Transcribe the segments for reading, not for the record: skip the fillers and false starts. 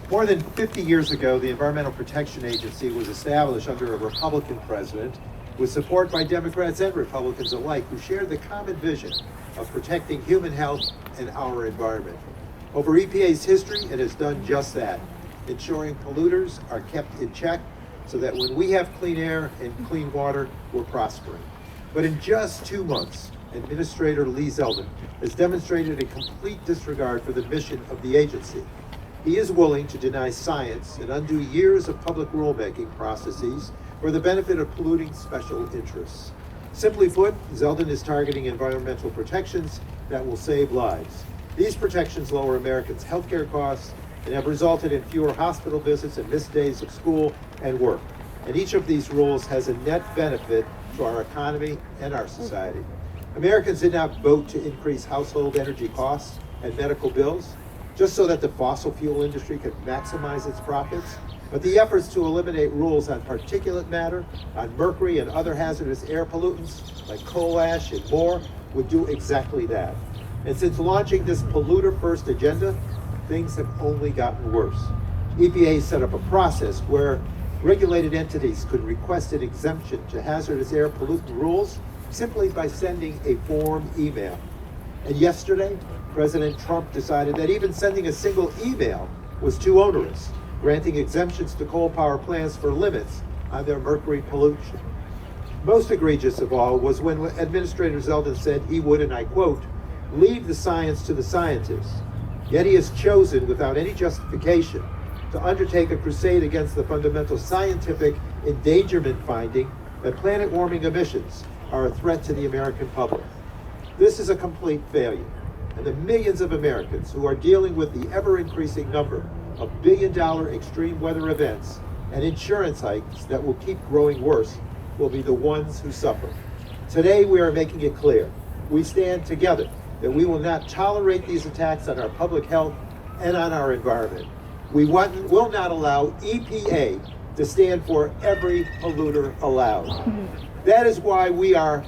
More than 50 years ago, the Environmental Protection Agency was established under a Republican president with support by Democrats and Republicans alike who shared the common vision of protecting human health and our environment. Over EPA's history, it has done just that, ensuring polluters are kept in check so that when we have clean air and clean water, we're prospering. But in just 2 months, Administrator Lee Zeldin has demonstrated a complete disregard for the mission of the agency. He is willing to deny science and undo years of public rulemaking processes for the benefit of polluting special interests. Simply put, Zeldin is targeting environmental protections that will save lives. These protections lower Americans' healthcare costs and have resulted in fewer hospital visits and missed days of school and work. And each of these rules has a net benefit to our economy and our society. Americans did not vote to increase household energy costs and medical bills just so that the fossil fuel industry could maximize its profits. But the efforts to eliminate rules on particulate matter, on mercury and other hazardous air pollutants like coal ash and more would do exactly that. And since launching this polluter-first agenda, things have only gotten worse. EPA set up a process where regulated entities could request an exemption to hazardous air pollutant rules simply by sending a form email. And yesterday, President Trump decided that even sending a single email was too onerous, granting exemptions to coal power plants for limits on their mercury pollution. Most egregious of all was when Administrator Zeldin said he would, and I quote, leave the science to the scientists. Yet he has chosen, without any justification, to undertake a crusade against the fundamental scientific endangerment finding that planet warming emissions are a threat to the American public. This is a complete failure, and the millions of Americans who are dealing with the ever-increasing number of billion-dollar extreme weather events and insurance hikes that will keep growing worse will be the ones who suffer. Today, we are making it clear. We stand together that we will not tolerate these attacks on our public health and on our environment. We will not allow EPA to stand for every polluter allowed. That is why we are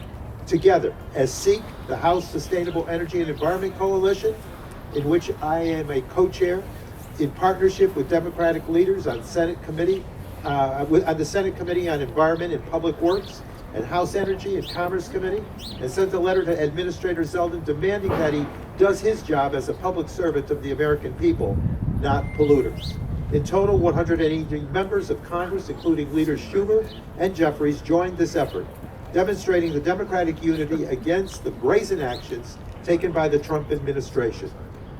together as SEEC, the House Sustainable Energy and Environment Coalition, in which I am a co-chair, in partnership with Democratic leaders on Senate Committee, on the Senate Committee on Environment and Public Works and House Energy and Commerce Committee, and sent a letter to Administrator Zeldin demanding that he does his job as a public servant of the American people, not polluters. In total, 180 members of Congress, including leaders Schumer and Jeffries, joined this effort, demonstrating the Democratic unity against the brazen actions taken by the Trump administration.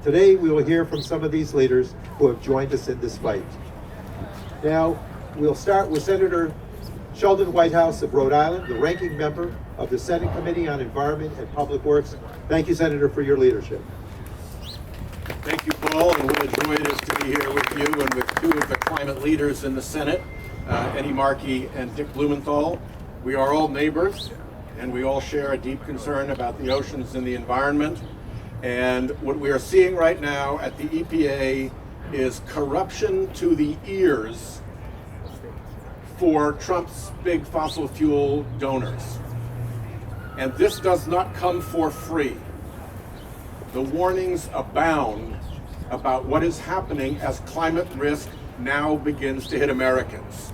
Today, we will hear from some of these leaders who have joined us in this fight. Now, we'll start with Senator Sheldon Whitehouse of Rhode Island, the ranking member of the Senate Committee on Environment and Public Works. Thank you, Senator, for your leadership. Thank you, Paul, and what a joy it is to be here with you and with two of the climate leaders in the Senate, Eddie Markey and Dick Blumenthal. We are all neighbors, and we all share a deep concern about the oceans and the environment. And what we are seeing right now at the EPA is corruption to the ears for Trump's big fossil fuel donors. And this does not come for free. The warnings abound about what is happening as climate risk now begins to hit Americans.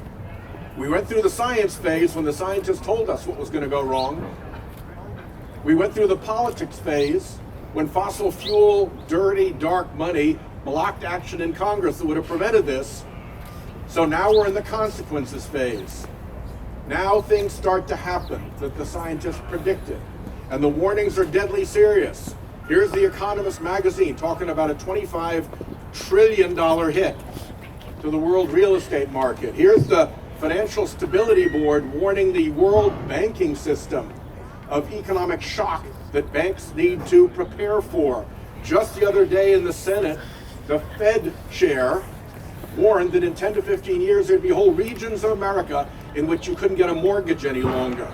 We went through the science phase when the scientists told us what was going to go wrong. We went through the politics phase when fossil fuel, dirty, dark money blocked action in Congress that would have prevented this. So now we're in the consequences phase. Now things start to happen that the scientists predicted, and the warnings are deadly serious. Here's The Economist magazine talking about a $25 trillion hit to the world real estate market. Here's the Financial Stability Board warning the world banking system of economic shock that banks need to prepare for. Just the other day in the Senate, the Fed chair warned that in 10 to 15 years there'd be whole regions of America in which you couldn't get a mortgage any longer.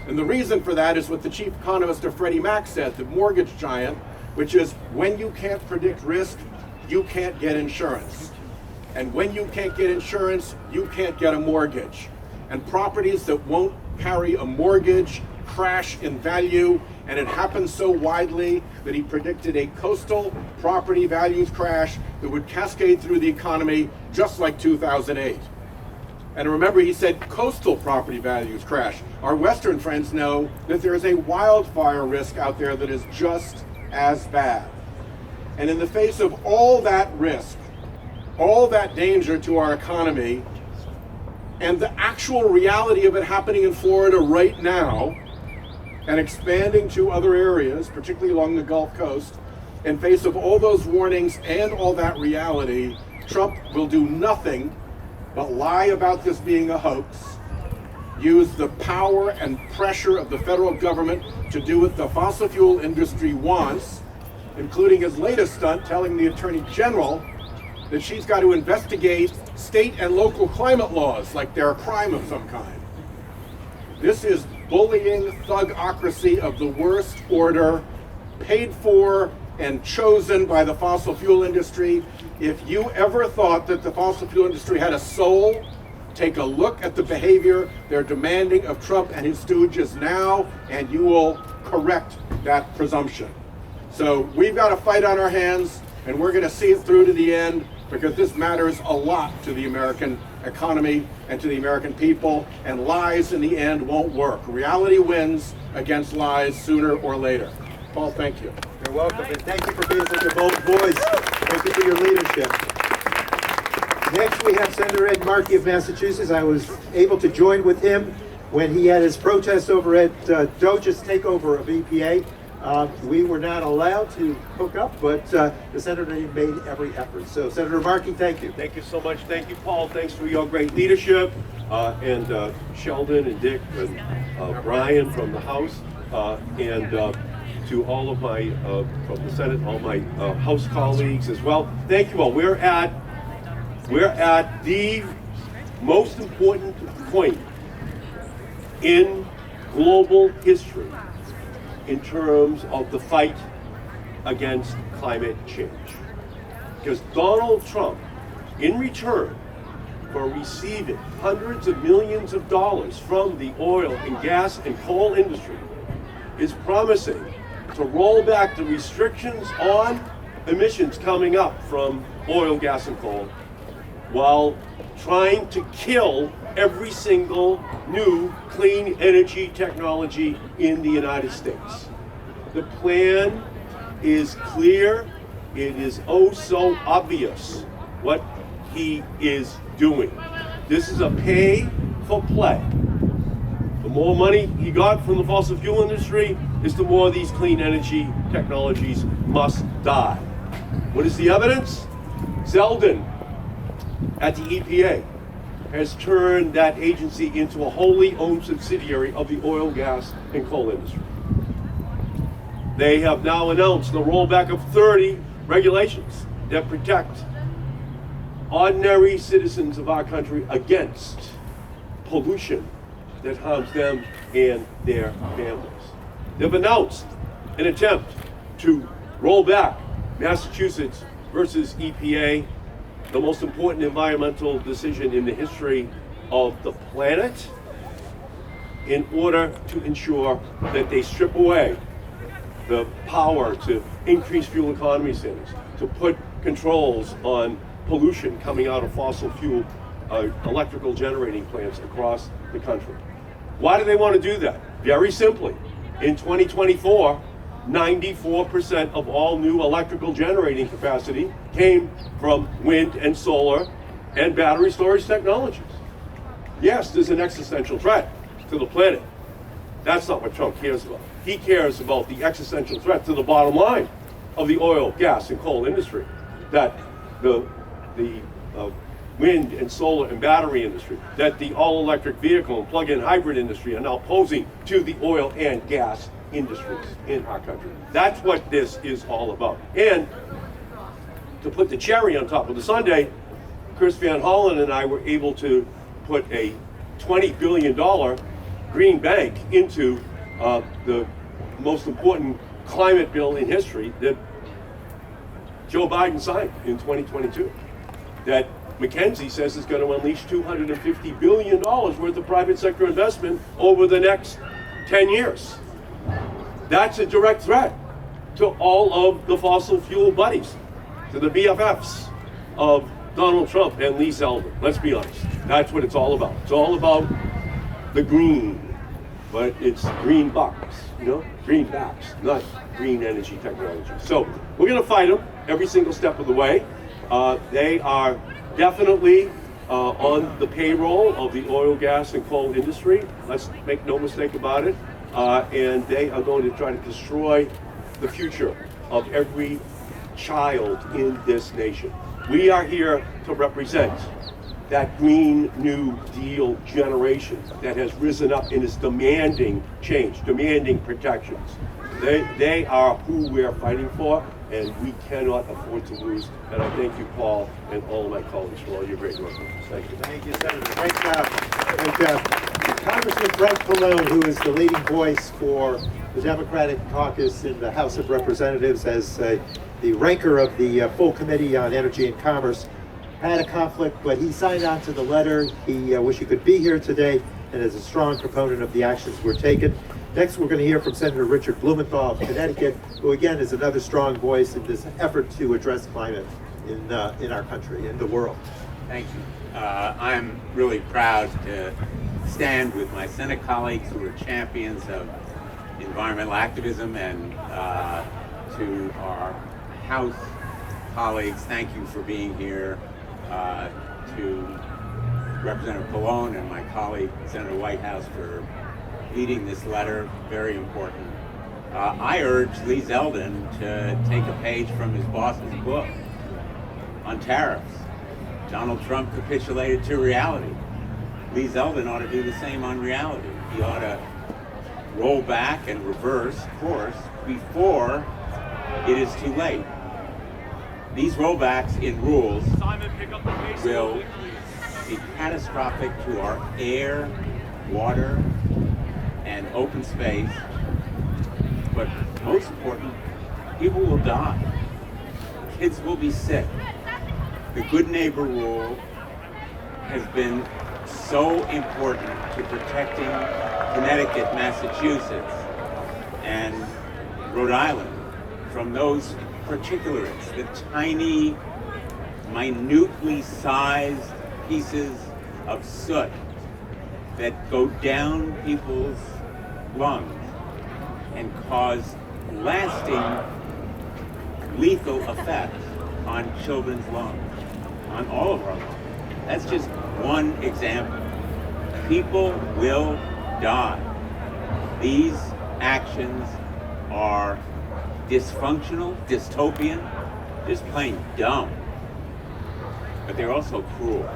And the reason for that is what the chief economist of Freddie Mac said, the mortgage giant, which is when you can't predict risk, you can't get insurance. And when you can't get insurance, you can't get a mortgage. And properties that won't carry a mortgage crash in value, and it happened so widely that he predicted a coastal property values crash that would cascade through the economy just like 2008. And remember, he said coastal property values crash. Our Western friends know that there is a wildfire risk out there that is just as bad. And in the face of all that risk, all that danger to our economy, and the actual reality of it happening in Florida right now, and expanding to other areas, particularly along the Gulf Coast, in face of all those warnings and all that reality, Trump will do nothing but lie about this being a hoax, use the power and pressure of the federal government to do what the fossil fuel industry wants, including his latest stunt telling the Attorney General that she's got to investigate state and local climate laws like they're a crime of some kind. This is bullying thugocracy of the worst order, paid for and chosen by the fossil fuel industry. If you ever thought that the fossil fuel industry had a soul, take a look at the behavior they're demanding of Trump and his stooges now, and you will correct that presumption. So we've got a fight on our hands, and we're going to see it through to the end, because this matters a lot to the American economy and to the American people, and lies in the end won't work. Reality wins against lies sooner or later. Paul, thank you. You're welcome, and thank you for being such a bold voice. Thank you for your leadership. Next, we have Senator Ed Markey of Massachusetts. I was able to join with him when he had his protest over at DOJ's takeover of EPA. We were not allowed to hook up, but the senator made every effort. So, Senator Markey, thank you. Thank you so much. Thank you, Paul. Thanks for your great leadership. And Sheldon and Dick and Brian from the House, and to all of my, from the Senate, all my House colleagues as well. Thank you all. We're at the most important point in global history in terms of the fight against climate change. Because Donald Trump, in return for receiving hundreds of millions of dollars from the oil and gas and coal industry, is promising to roll back the restrictions on emissions coming up from oil, gas, and coal, while trying to kill every single new clean energy technology in the United States. The plan is clear. It is oh so obvious what he is doing. This is a pay for play. The more money he got from the fossil fuel industry is the more these clean energy technologies must die. What is the evidence? Zeldin at the EPA has turned that agency into a wholly owned subsidiary of the oil, gas, and coal industry. They have now announced the rollback of 30 regulations that protect ordinary citizens of our country against pollution that harms them and their families. They've announced an attempt to roll back Massachusetts versus EPA, the most important environmental decision in the history of the planet, in order to ensure that they strip away the power to increase fuel economy standards, to put controls on pollution coming out of fossil fuel electrical generating plants across the country. Why do they want to do that? Very simply, in 2024, 94% of all new electrical generating capacity came from wind and solar and battery storage technologies. Yes, there's an existential threat to the planet. That's not what Trump cares about. He cares about the existential threat to the bottom line of the oil, gas, and coal industry, that the wind and solar and battery industry, that the all-electric vehicle and plug-in hybrid industry are now posing to the oil and gas industries in our country. That's what this is all about. And to put the cherry on top of the sundae, Chris Van Hollen and I were able to put a $20 billion green bank into the most important climate bill in history that Joe Biden signed in 2022. That McKinsey says is going to unleash $250 billion worth of private sector investment over the next 10 years. That's a direct threat to all of the fossil fuel buddies, to the BFFs of Donald Trump and Lee Zeldin. Let's be honest. That's what it's all about. It's all about the green, but it's green bucks, you know, greenbacks, not green energy technology. So we're going to fight them every single step of the way. They are definitely on the payroll of the oil, gas, and coal industry. Let's make no mistake about it. And they are going to try to destroy the future of every child in this nation. We are here to represent that Green New Deal generation that has risen up and is demanding change, demanding protections. They are who we are fighting for, and we cannot afford to lose. And I thank you, Paul, and all of my colleagues for all your great work. Thank you. Thank you, Senator. Great job. Great job. Congressman Brent Pallone, who is the leading voice for the Democratic caucus in the House of Representatives as the ranker of the full Committee on Energy and Commerce, had a conflict, but he signed on to the letter. He wished he could be here today and is a strong proponent of the actions we're taking. Next, we're going to hear from Senator Richard Blumenthal of Connecticut, who again is another strong voice in this effort to address climate in our country, in the world. Thank you. I'm really proud to stand with my Senate colleagues who are champions of environmental activism, and to our House colleagues, thank you for being here. To Representative Pallone and my colleague, Senator Whitehouse, for leading this letter, very important. I urge Lee Zeldin to take a page from his boss's book on tariffs. Donald Trump capitulated to reality. Lee Zeldin ought to do the same on reality. He ought to roll back and reverse course before it is too late. These rollbacks in rules will be catastrophic to our air, water, and open space. But most important, people will die. Kids will be sick. The good neighbor rule has been so important to protecting Connecticut, Massachusetts, and Rhode Island from those particulates, the tiny, minutely sized pieces of soot that go down people's lungs and cause lasting lethal effects on children's lungs, on all of our lungs. That's just one example. People will die. These actions are dysfunctional, dystopian, just plain dumb. But they're also cruel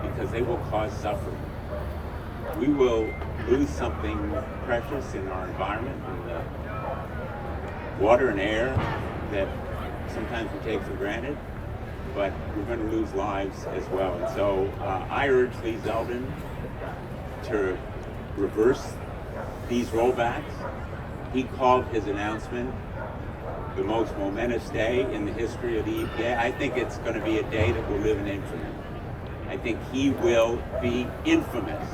because they will cause suffering. We will lose something precious in our environment, in the water and air that sometimes we take for granted, but we're going to lose lives as well. And so I urge Lee Zeldin to reverse these rollbacks. He called his announcement the most momentous day in the history of the EPA. I think it's going to be a day that will live in infamy. I think he will be infamous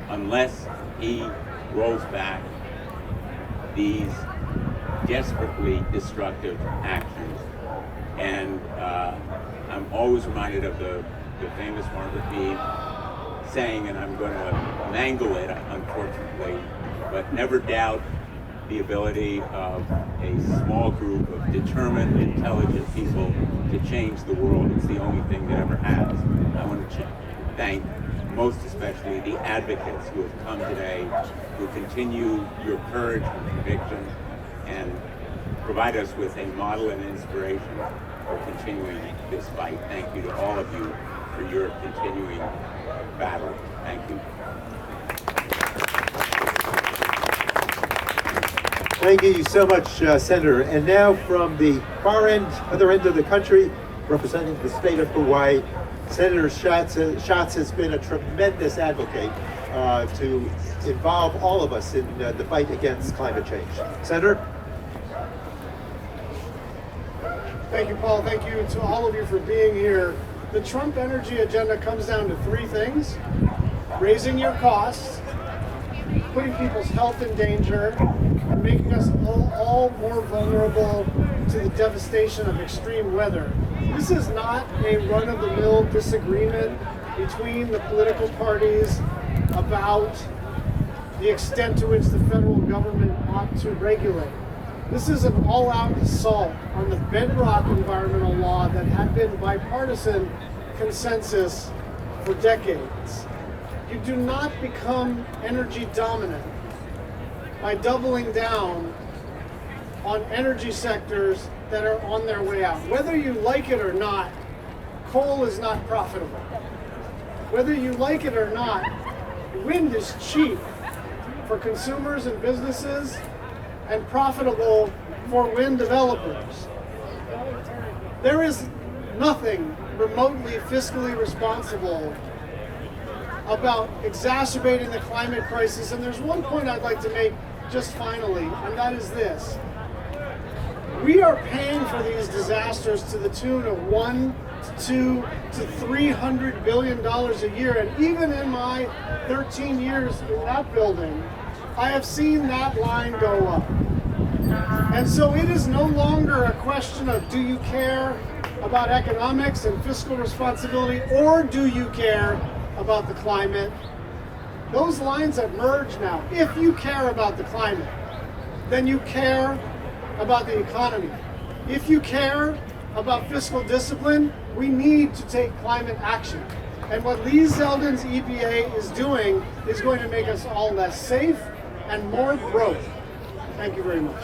unless he rolls back these desperately destructive actions. And I'm always reminded of the famous Margaret Mead saying, and I'm going to mangle it, unfortunately, but never doubt the ability of a small group of determined, intelligent people to change the world. It's the only thing that ever has. I want to thank most especially the advocates who have come today, who continue your courage and conviction and provide us with a model and inspiration for continuing this fight. Thank you to all of you for your continuing battle. Thank you. Thank you so much, Senator. And now from the other end of the country, representing the state of Hawaii, Senator Schatz has been a tremendous advocate to involve all of us in the fight against climate change. Senator? Thank you, Paul. Thank you to all of you for being here. The Trump energy agenda comes down to three things: raising your costs, putting people's health in danger, and making us all more vulnerable to the devastation of extreme weather. This is not a run-of-the-mill disagreement between the political parties about the extent to which the federal government ought to regulate. This is an all-out assault on the bedrock environmental law that had been bipartisan consensus for decades. You do not become energy dominant by doubling down on energy sectors that are on their way out. Whether you like it or not, coal is not profitable. Whether you like it or not, wind is cheap for consumers and businesses and profitable for wind developers. There is nothing remotely fiscally responsible about exacerbating the climate crisis. And there's one point I'd like to make just finally, and that is this. We are paying for these disasters to the tune of $1 to $2 to $300 billion a year. And even in my 13 years in that building, I have seen that line go up. And so it is no longer a question of do you care about economics and fiscal responsibility, or do you care about the climate? Those lines have merged now. If you care about the climate, then you care about the economy. If you care about fiscal discipline, we need to take climate action. And what Lee Zeldin's EPA is doing is going to make us all less safe and more broke. Thank you very much.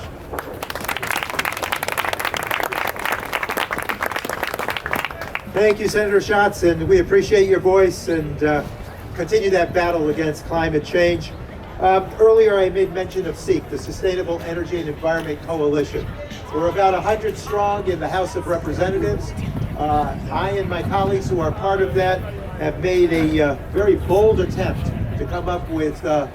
Thank you, Senator Schatz, and we appreciate your voice and continue that battle against climate change. Earlier I made mention of SEEC, the Sustainable Energy and Environment Coalition. We're about 100 strong in the House of Representatives. I and my colleagues who are part of that have made a very bold attempt to come up with a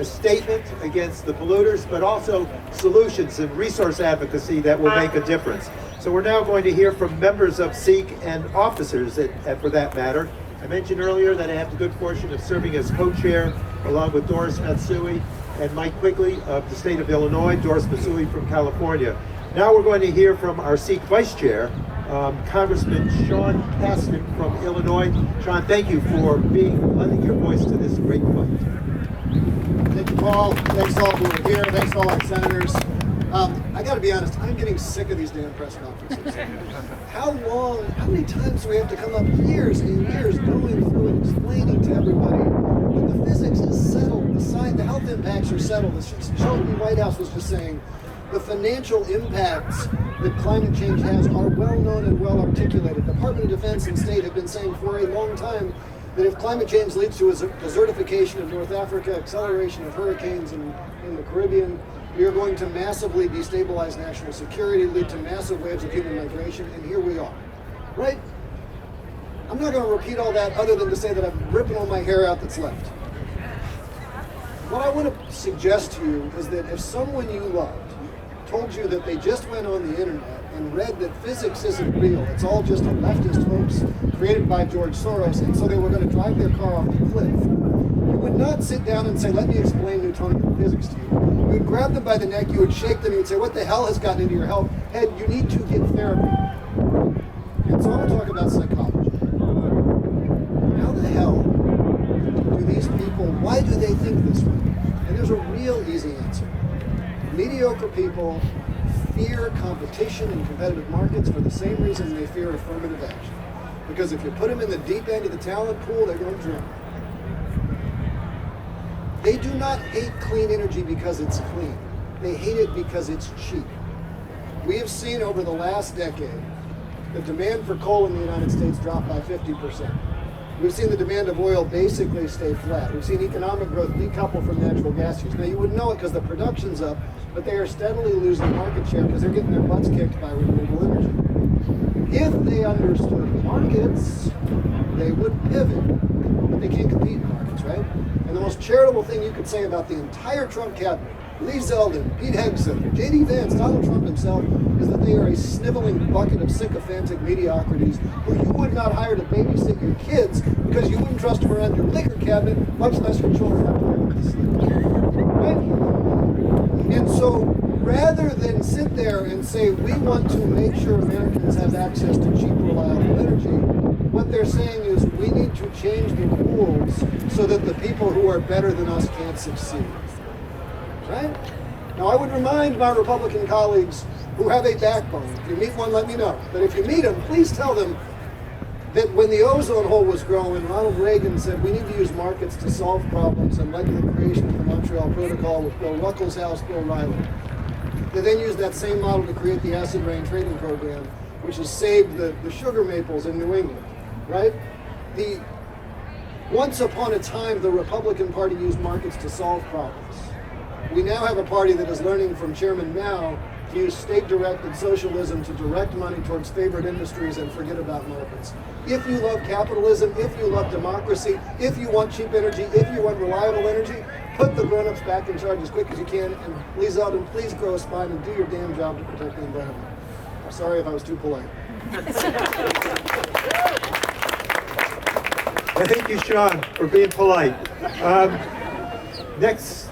statement against the polluters, but also solutions and resource advocacy that will make a difference. So we're now going to hear from members of SEEC and officers for that matter. I mentioned earlier that I have the good fortune of serving as co-chair along with Doris Matsui and Mike Quigley of the state of Illinois, Doris Matsui from California. Now we're going to hear from our SEEC vice chair, Congressman Sean Casten from Illinois. Sean, thank you for lending your voice to this great fight. Thank you, Paul. Thanks to all who are here. Thanks to all our senators. I got to be honest, I'm getting sick of these damn press conferences. How many times do we have to come up years and years going through and explaining to everybody that the physics is settled, the health impacts are settled. The Shelby White House was just saying the financial impacts that climate change has are well known and well articulated. Department of Defense and State have been saying for a long time that if climate change leads to a desertification of North Africa, acceleration of hurricanes in the Caribbean, we are going to massively destabilize national security, lead to massive waves of human migration, and here we are, right? I'm not going to repeat all that other than to say that I'm ripping all my hair out that's left. What I want to suggest to you is that if someone you loved told you that they just went on the internet and read that physics isn't real, it's all just a leftist hoax created by George Soros, and so they were going to drive their car off the cliff, you would not sit down and say, let me explain Newtonian physics to you. You would grab them by the neck, you would shake them, you would say, what the hell has gotten into your head? You need to get therapy. And so I want to talk about psychology. How the hell do these people, why do they think this way? And there's a real easy answer. Mediocre people fear competition in competitive markets for the same reason they fear affirmative action. Because if you put them in the deep end of the talent pool, they're going to drown. They do not hate clean energy because it's clean. They hate it because it's cheap. We have seen over the last decade the demand for coal in the United States drop by 50%. We've seen the demand of oil basically stay flat. We've seen economic growth decouple from natural gas use. Now, you wouldn't know it because the production's up, but they are steadily losing market share because they're getting their butts kicked by renewable energy. If they understood markets, they would pivot, but they can't compete in markets, right? And the most charitable thing you could say about the entire Trump cabinet, Lee Zeldin, Pete Hegseth, J.D. Vance, Donald Trump himself, is that they are a sniveling bucket of sycophantic mediocrities who you would not hire to babysit your kids because you wouldn't trust them around your liquor cabinet, much less your children after they went to sleep. right? And so rather than sit there and say, we want to make sure Americans have access to cheap, reliable energy, what they're saying is we need to change the rules so that the people who are better than us can't succeed. Right? Now, I would remind my Republican colleagues who have a backbone, if you meet one, let me know. But if you meet them, please tell them that when the ozone hole was growing, Ronald Reagan said we need to use markets to solve problems and led to the creation of the Montreal Protocol with Bill Ruckelshaus, Bill Riley. They then used that same model to create the acid rain trading program, which has saved the sugar maples in New England, right? Once upon a time, the Republican Party used markets to solve problems. We now have a party that is learning from Chairman Mao to use state-directed socialism to direct money towards favored industries and forget about markets. If you love capitalism, if you love democracy, if you want cheap energy, if you want reliable energy, put the grown-ups back in charge as quick as you can, and Lee Zeldin, please grow a spine and do your damn job to protect the environment. I'm sorry if I was too polite. Thank you, Sean, for being polite. Next.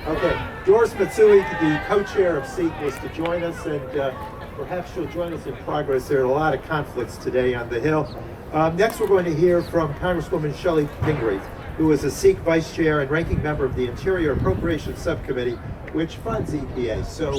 Okay, Doris Matsui, the co-chair of SEEC, was to join us, and perhaps she'll join us in progress. There are a lot of conflicts today on the Hill. Next, we're going to hear from Congresswoman Shelley Pingree, who is a SEEC vice chair and ranking member of the Interior Appropriations Subcommittee, which funds EPA. So,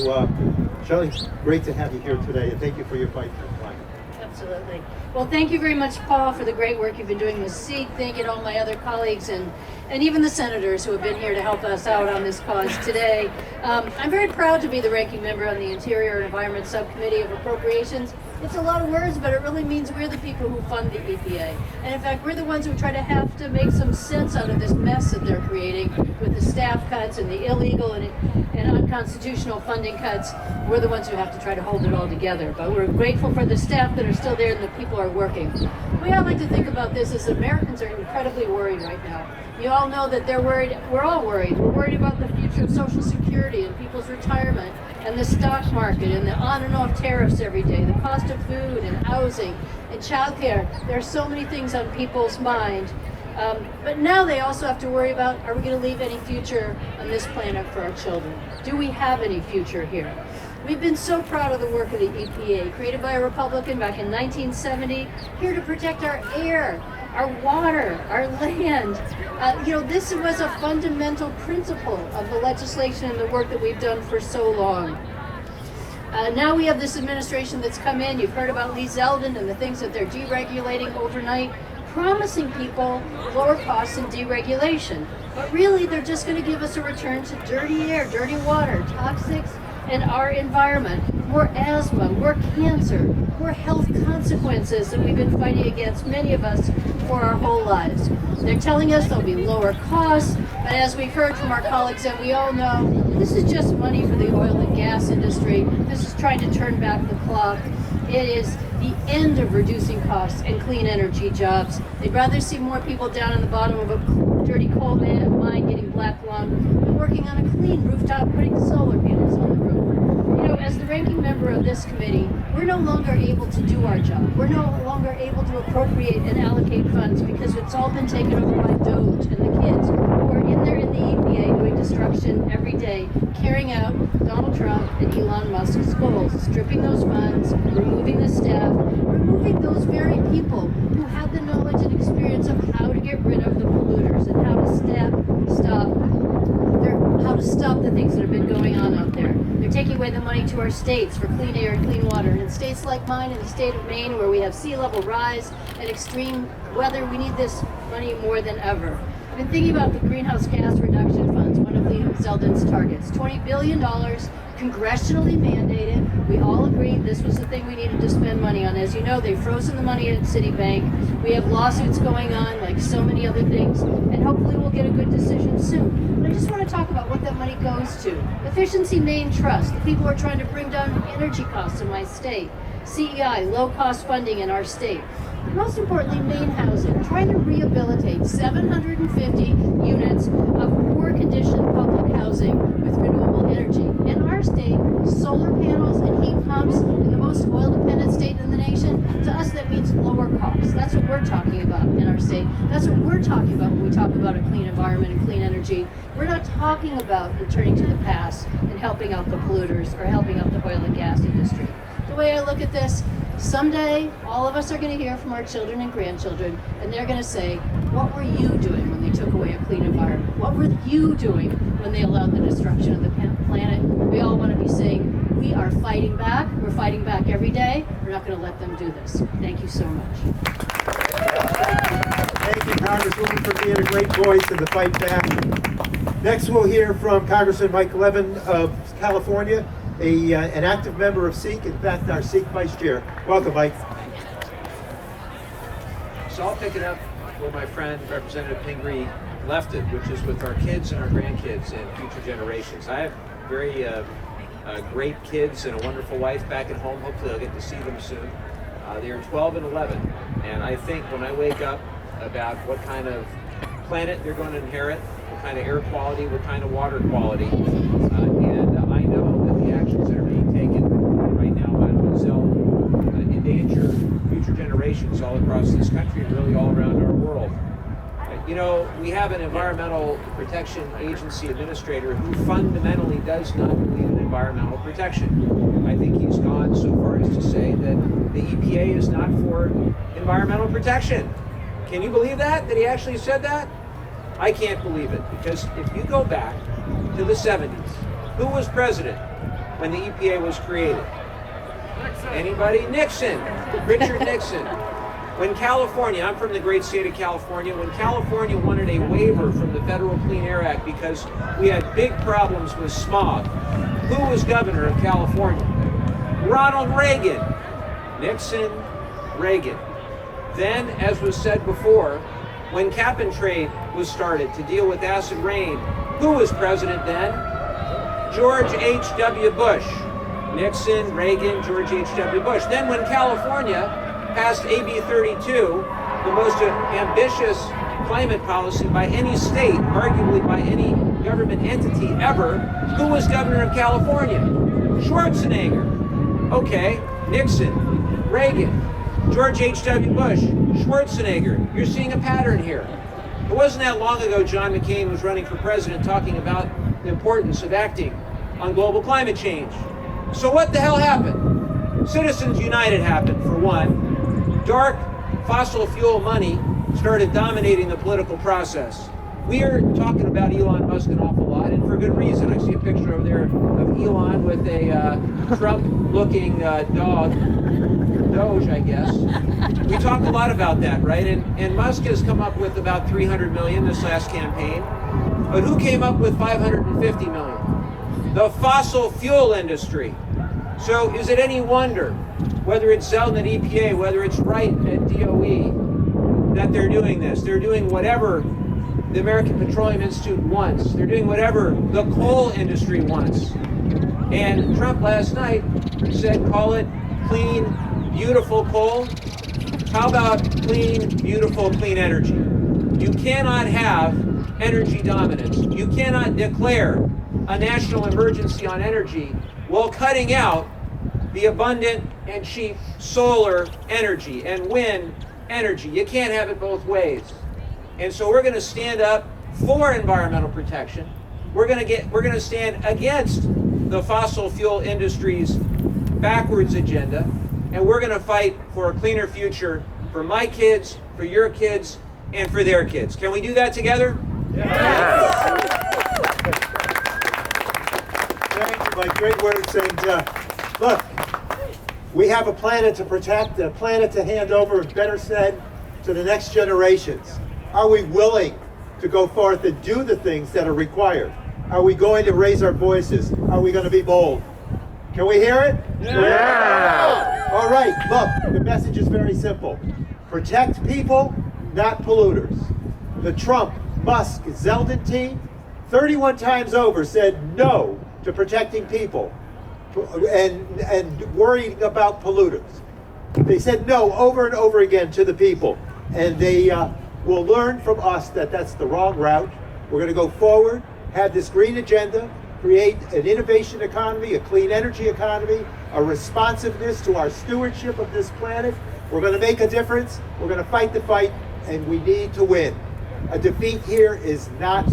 Shelley, great to have you here today, and thank you for your fight for climate. Absolutely. Well, thank you very much, Paul, for the great work you've been doing with SEEC. Thank you to all my other colleagues and even the senators who have been here to help us out on this cause today. I'm very proud to be the ranking member on the Interior and Environment Subcommittee of Appropriations. It's a lot of words, but it really means we're the people who fund the EPA. And in fact, we're the ones who try to have to make some sense out of this mess that they're creating with the staff cuts and the illegal and unconstitutional funding cuts. We're the ones who have to try to hold it all together. But we're grateful for the staff that are still there and the people are working. The way I like to think about this is Americans are incredibly worried right now. You all know that they're worried. We're all worried. We're worried about the future of Social Security and people's retirement and the stock market and the on and off tariffs every day, the cost of food and housing and childcare. There are so many things on people's mind. But now they also have to worry about, are we going to leave any future on this planet for our children? Do we have any future here? We've been so proud of the work of the EPA, created by a Republican back in 1970, here to protect our air, our water, our land. This was a fundamental principle of the legislation and the work that we've done for so long. Now we have this administration that's come in. You've heard about Lee Zeldin and the things that they're deregulating overnight, promising people lower costs and deregulation. But really, they're just going to give us a return to dirty air, dirty water, toxics in our environment, more asthma, more cancer, more health consequences that we've been fighting against, many of us, for our whole lives. They're telling us there'll be lower costs, but as we've heard from our colleagues and we all know, this is just money for the oil and gas industry. This is trying to turn back the clock. It is the end of reducing costs and clean energy jobs. They'd rather see more people down in the bottom of a dirty coal mine getting black lung than working on a clean rooftop, putting solar panels on the roof. As the ranking member of this committee, we're no longer able to do our job. We're no longer able to appropriate and allocate funds because it's all been taken over by DOGE and the kids who are in there in the EPA doing destruction every day, carrying out Donald Trump and Elon Musk's goals, stripping those funds, removing the staff, removing those very people who have the knowledge and experience of how to get rid of the polluters and how to stop the things that have been going on out there. They're taking away the money to our states for clean air and clean water. And in states like mine, in the state of Maine, where we have sea level rise and extreme weather, we need this money more than ever. I've been thinking about the greenhouse gas reduction funds, one of Lee Zeldin's targets. $20 billion, congressionally mandated. We all agreed this was the thing we needed to spend money on. As you know, they've frozen the money at Citibank. We have lawsuits going on, like so many other things, and hopefully we'll get a good decision soon. But I just want to talk about what that money goes to. Efficiency Maine Trust, the people who are trying to bring down energy costs in my state. CEI, low-cost funding in our state. But most importantly, Maine Housing, trying to rehabilitate 750 units of poor-conditioned public housing with renewable energy. In our state, solar panels and heat pumps in the most oil-dependent state in the nation, to us, that means lower costs. That's what we're talking about in our state. That's what we're talking about when we talk about a clean environment and clean energy. We're not talking about returning to the past and helping out the polluters or helping out the oil and gas industry. The way I look at this, someday all of us are going to hear from our children and grandchildren, and they're going to say, what were you doing when they took away a clean environment? What were you doing when they allowed the destruction of the planet? We all want to be saying, we are fighting back. We're fighting back every day. We're not going to let them do this. Thank you so much. Thank you, Congresswoman, for being a great voice in the fight back. Next, we'll hear from Congressman Mike Levin of California, an active member of SEEC, in fact, our SEEC Vice Chair. Welcome, Mike. So I'll pick it up where my friend Representative Pingree left it, which is with our kids and our grandkids and future generations. I have very great kids and a wonderful wife back at home. Hopefully I'll get to see them soon. They are 12 and 11, and I think when I wake up about what kind of planet they're going to inherit, what kind of air quality, what kind of water quality, and I know that the actions that are being taken right now by Lee Zeldin endanger future generations all across this country and really all around our world. You know, we have an Environmental Protection Agency administrator who fundamentally does not believe in environmental protection. I think he's gone so far as to say that the EPA is not for environmental protection. Can you believe that? That he actually said that? I can't believe it, because if you go back to the 70s, who was president when the EPA was created? Anybody? Nixon. Richard Nixon. When California, I'm from the great state of California, when California wanted a waiver from the Federal Clean Air Act because we had big problems with smog, who was governor of California? Ronald Reagan. Nixon, Reagan. Then, as was said before, when cap and trade was started to deal with acid rain, who was president then? George H.W. Bush. Nixon, Reagan, George H.W. Bush. Then when California passed AB 32, the most ambitious climate policy by any state, arguably by any government entity ever, who was governor of California? Schwarzenegger. Okay, Nixon, Reagan, George H.W. Bush, Schwarzenegger. You're seeing a pattern here. It wasn't that long ago John McCain was running for president talking about the importance of acting on global climate change. So what the hell happened? Citizens United happened, for one. Dark fossil fuel money started dominating the political process. We are talking about Elon Musk an awful lot, and for good reason. I see a picture over there of Elon with a Trump-looking dog, Doge, I guess. We talk a lot about that, right? And Musk has come up with about $300 million this last campaign. But who came up with $550 million? The fossil fuel industry. So is it any wonder, whether it's Zeldin at EPA, whether it's Wright at DOE, that they're doing this? They're doing whatever the American Petroleum Institute wants. They're doing whatever the coal industry wants. And Trump last night said, call it clean, beautiful coal. How about clean, beautiful, clean energy? You cannot have energy dominance. You cannot declare a national emergency on energy while cutting out the abundant and cheap solar energy and wind energy. You can't have it both ways. And so we're going to stand up for environmental protection. We're going to stand against the fossil fuel industry's backwards agenda, and we're going to fight for a cleaner future for my kids, for your kids, and for their kids. Can we do that together? Yes. Thank you, Mike. Great words. And look, we have a planet to protect, a planet to hand over, better said, to the next generations. Are we willing to go forth and do the things that are required? Are we going to raise our voices? Are we going to be bold? Can we hear it? Yeah! All right, look, the message is very simple. Protect people, not polluters. The Trump, Musk, Zeldin team, 31 times over said no to protecting people and worrying about polluters. They said no over and over again to the people. And they will learn from us that that's the wrong route. We're going to go forward, have this green agenda, create an innovation economy, a clean energy economy, a responsiveness to our stewardship of this planet, We're going to make a difference. We're going to fight the fight, and we need to win. A defeat here is not